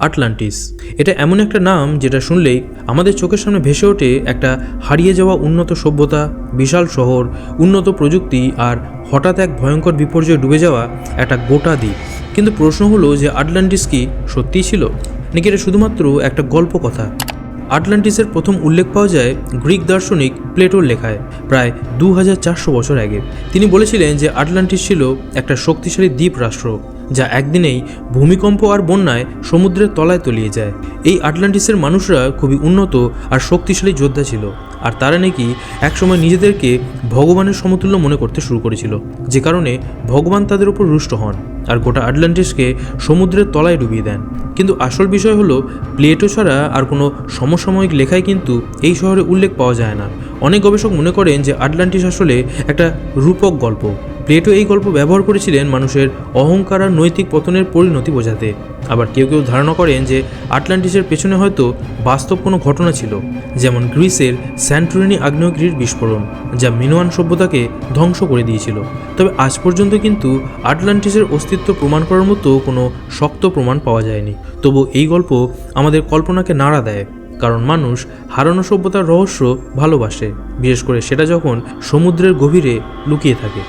Atlantis, এটা এমন একটা নাম যেটা শুনলেই আমাদের চোখের সামনে ভেসে ওঠে একটা হারিয়ে যাওয়া উন্নত সভ্যতা, বিশাল শহর, উন্নত প্রযুক্তি আর হঠাৎ এক ভয়ঙ্কর বিপর্যয়ে ডুবে যাওয়া একটা গোটা দ্বীপ। কিন্তু প্রশ্ন হলো যে আটলান্টিস কি সত্যিই ছিল, নাকি এটা শুধুমাত্র একটা গল্প কথা? আটলান্টিসের প্রথম উল্লেখ পাওয়া যায় গ্রিক দার্শনিক প্লেটোর লেখায় প্রায় 2400 বছর আগে। তিনি বলেছিলেন যে আটলান্টিস ছিল একটা শক্তিশালী দ্বীপ রাষ্ট্র যা একদিনেই ভূমিকম্প আর বন্যায় সমুদ্রের তলায় তলিয়ে যায়। এই আটলান্টিসের মানুষরা খুবই উন্নত আর শক্তিশালী যোদ্ধা ছিল, আর তারা নাকি একসময় নিজেদেরকে ভগবানের সমতুল্য মনে করতে শুরু করেছিল, যে কারণে ভগবান তাদের উপর রুষ্ট হন আর গোটা আটলান্টিসকে সমুদ্রের তলায় ডুবিয়ে দেন। কিন্তু আসল বিষয় হলো, প্লেটো ছাড়া আর কোনো সমসাময়িক লেখায় কিন্তু এই শহরে উল্লেখ পাওয়া যায় না। অনেক গবেষক মনে করেন যে আটলান্টিস আসলে একটা রূপক গল্প। প্লেটো এই গল্প ব্যবহার করেছিলেন মানুষের অহংকার আর নৈতিক পতনের পরিণতি বোঝাতে। আবার কেউ কেউ ধারণা করেন যে আটলান্টিসের পেছনে হয়তো বাস্তব কোনো ঘটনা ছিল, যেমন গ্রিসের স্যান্টোরিনি আগ্নেয়গিরির বিস্ফোরণ, যা মিনোয়ান সভ্যতাকে ধ্বংস করে দিয়েছিল। তবে আজ পর্যন্ত কিন্তু আটলান্টিসের অস্তিত্ব প্রমাণ করার মতো কোনো শক্ত প্রমাণ পাওয়া যায়নি। তবু এই গল্প আমাদের কল্পনাকে নাড়া দেয়, কারণ মানুষ হারানো সভ্যতার রহস্য ভালোবাসে, বিশেষ করে সেটা যখন সমুদ্রের গভীরে লুকিয়ে থাকে।